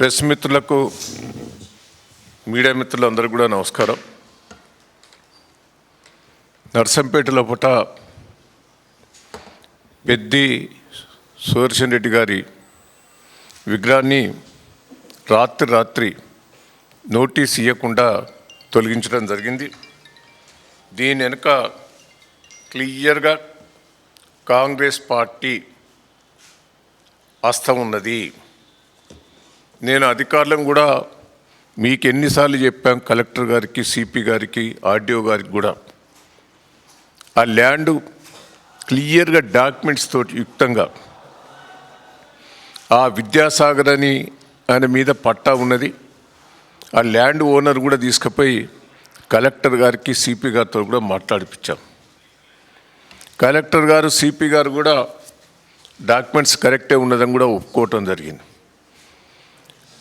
Press మిత్రులకు media మిత్రులందరూ కూడా నమస్కారం. నర్సంపేటలో పూట పెద్ది సుదర్శన్ రెడ్డి గారి విగ్రహాన్ని రాత్రి నోటీస్ ఇవ్వకుండా తొలగించడం జరిగింది. దీని వెనుక క్లియర్గా కాంగ్రెస్ పార్టీ హస్తం ఉన్నది. నేను అధికారులను కూడా మీకు ఎన్నిసార్లు చెప్పాం, కలెక్టర్ గారికి, సిపి గారికి, ఆర్డీఓ గారికి కూడా ఆ ల్యాండ్ క్లియర్గా డాక్యుమెంట్స్ తోటి యుక్తంగా ఆ విద్యాసాగర్ అని ఆయన మీద పట్టా ఉన్నది. ఆ ల్యాండ్ ఓనర్ కూడా తీసుకుపోయి కలెక్టర్ గారికి, సిపి గారితో కూడా మాట్లాడిపించాం. కలెక్టర్ గారు, సిపి గారు కూడా డాక్యుమెంట్స్ కరెక్టే ఉన్నదని కూడా ఒప్పుకోవటం జరిగింది.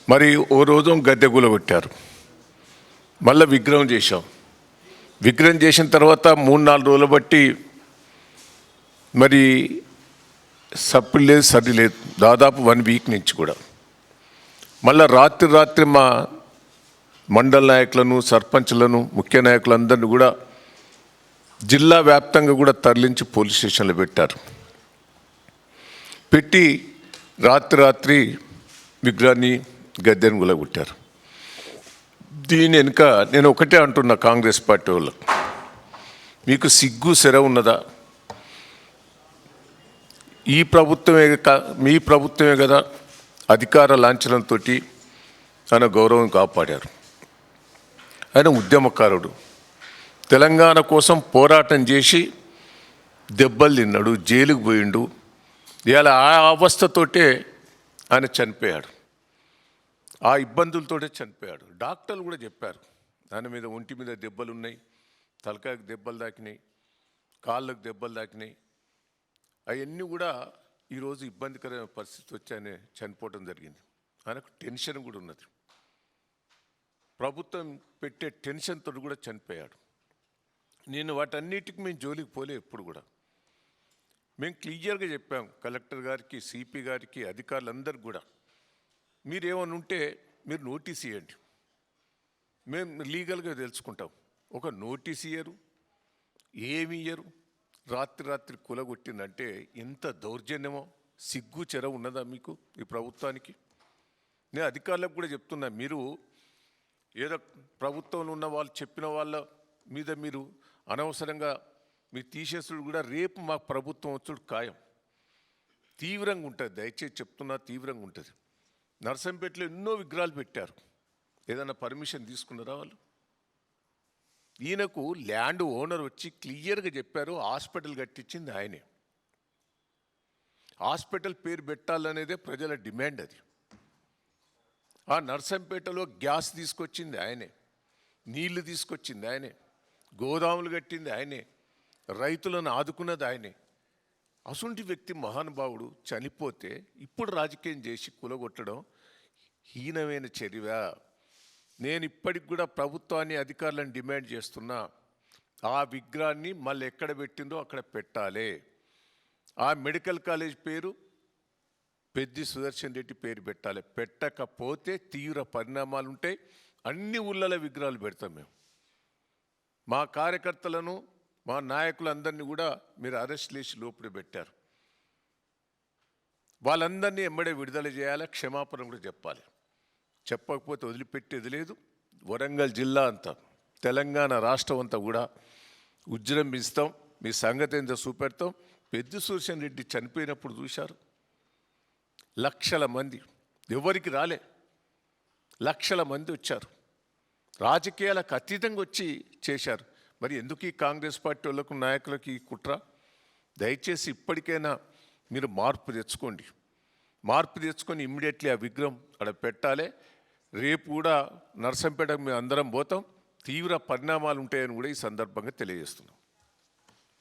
మరి ఓ రోజు గద్దె కూలగొట్టారు, మళ్ళీ విగ్రహం చేశాం. విగ్రహం చేసిన తర్వాత 3-4 రోజులు బట్టి మరి సప్పుడు లేదు, సరి లేదు, దాదాపు 1 వీక్ నుంచి కూడా. మళ్ళీ రాత్రి మా మండల నాయకులను, సర్పంచ్లను, ముఖ్య నాయకులందరినీ కూడా జిల్లా వ్యాప్తంగా కూడా తరలించి పోలీస్ స్టేషన్లో పెట్టారు. పెట్టి రాత్రి విగ్రహాన్ని, గద్దెను గులగొట్టారు. దీని వెనుక నేను ఒకటే అంటున్నా, కాంగ్రెస్ పార్టీ వాళ్ళకు, మీకు సిగ్గు సెర ఉన్నదా? మీ ప్రభుత్వమే కదా అధికార లాంఛనంతో ఆయన గౌరవం కాపాడారు. ఆయన ఉద్యమకారుడు, తెలంగాణ కోసం పోరాటం చేసి దెబ్బలు తిన్నాడు, జైలుకు పోయిండు. ఇలా ఆ అవస్థతోటే ఆయన చనిపోయాడు, ఆ ఇబ్బందులతోటే చనిపోయాడు. డాక్టర్లు కూడా చెప్పారు ఆయన మీద ఒంటి మీద దెబ్బలు ఉన్నాయి, తలకాయకు దెబ్బలు తాకినాయి, కాళ్ళకు దెబ్బలు తాకినాయి. అవన్నీ కూడా ఈరోజు ఇబ్బందికరమైన పరిస్థితి వచ్చి ఆయన చనిపోవడం జరిగింది. ఆయనకు టెన్షన్ కూడా ఉన్నది, ప్రభుత్వం పెట్టే టెన్షన్తో కూడా చనిపోయాడు. నేను వాటన్నిటికి మేము జోలికి పోలే. ఎప్పుడు కూడా మేము క్లియర్గా చెప్పాం కలెక్టర్ గారికి, సిపి గారికి, అధికారులందరికీ కూడా, మీరేమైనా ఉంటే మీరు నోటీస్ ఇవ్వండి, మేము లీగల్గా తెలుసుకుంటాం. ఒక నోటీస్ ఇయ్యరు, ఏమి ఇయ్యరు. రాత్రి కూలగొట్టిందంటే ఎంత దౌర్జన్యమో, సిగ్గు చెర ఉన్నదా మీకు ఈ ప్రభుత్వానికి? నేను అధికారులకు కూడా చెప్తున్నా, మీరు ఏదో ప్రభుత్వంలో ఉన్న వాళ్ళు చెప్పిన వాళ్ళ మీద మీరు అనవసరంగా మీరు తీసేసుడు కూడా రేపు మా ప్రభుత్వం వచ్చుడు ఖాయం. తీవ్రంగా ఉంటుంది, దయచేసి చెప్తున్నా, తీవ్రంగా ఉంటుంది. నర్సంపేటలో ఎన్నో విగ్రహాలు పెట్టారు, ఏదైనా పర్మిషన్ తీసుకున్నారా వాళ్ళు? ఈయనకు ల్యాండ్ ఓనర్ వచ్చి క్లియర్గా చెప్పారు, హాస్పిటల్ కట్టించింది ఆయనే. హాస్పిటల్ పేరు పెట్టాలనేదే ప్రజల డిమాండ్. అది ఆ నర్సంపేటలో గ్యాస్ తీసుకొచ్చింది ఆయనే, నీళ్లు తీసుకొచ్చింది ఆయనే, గోదాములు కట్టింది ఆయనే, రైతులను ఆదుకున్నది ఆయనే. అసుంటి వ్యక్తి మహానుభావుడు చనిపోతే ఇప్పుడు రాజకీయం చేసి కూలగొట్టడం హీనమైన చర్య. నేను ఇప్పటికి కూడా ప్రభుత్వాన్ని, అధికారులను డిమాండ్ చేస్తున్నా, ఆ విగ్రహాన్ని మళ్ళీ ఎక్కడ పెట్టిందో అక్కడ పెట్టాలి. ఆ మెడికల్ కాలేజ్ పేరు పెద్ది సుదర్శన్ రెడ్డి పేరు పెట్టాలి. పెట్టకపోతే తీవ్ర పరిణామాలు ఉంటాయి. అన్ని ఊళ్ళలో విగ్రహాలు పెడతాం మేము. మా కార్యకర్తలను, మా నాయకులందరినీ కూడా మీరు అరెస్ట్ చేసి లోపల పెట్టారు. వాళ్ళందరినీ ఎమ్మడే విడుదల చేయాలి, క్షమాపణ కూడా చెప్పాలి. చెప్పకపోతే వదిలిపెట్టేది లేదు. వరంగల్ జిల్లా అంతా, తెలంగాణ రాష్ట్రం అంతా కూడా ఉజ్జృంభిస్తాం. మీ సంగతి ఏందో చూపెడతాం. పెద్ది సుదర్శన్ రెడ్డి చనిపోయినప్పుడు చూశారు, లక్షల మంది, ఎవరికి రాలే, లక్షల మంది వచ్చారు, రాజకీయాలకు అతీతంగా వచ్చి చేశారు. మరి ఎందుకు ఈ కాంగ్రెస్ పార్టీ వాళ్ళకు, నాయకులకు ఈ కుట్ర? దయచేసి ఇప్పటికైనా మీరు మార్పు తెచ్చుకొని ఇమ్మీడియట్లీ ఆ విగ్రహం అక్కడ పెట్టాలి. రేపు కూడా నర్సంపేటకు మేము అందరం పోతాం. తీవ్ర పరిణామాలు ఉంటాయని కూడా ఈ సందర్భంగా తెలియజేస్తున్నాం.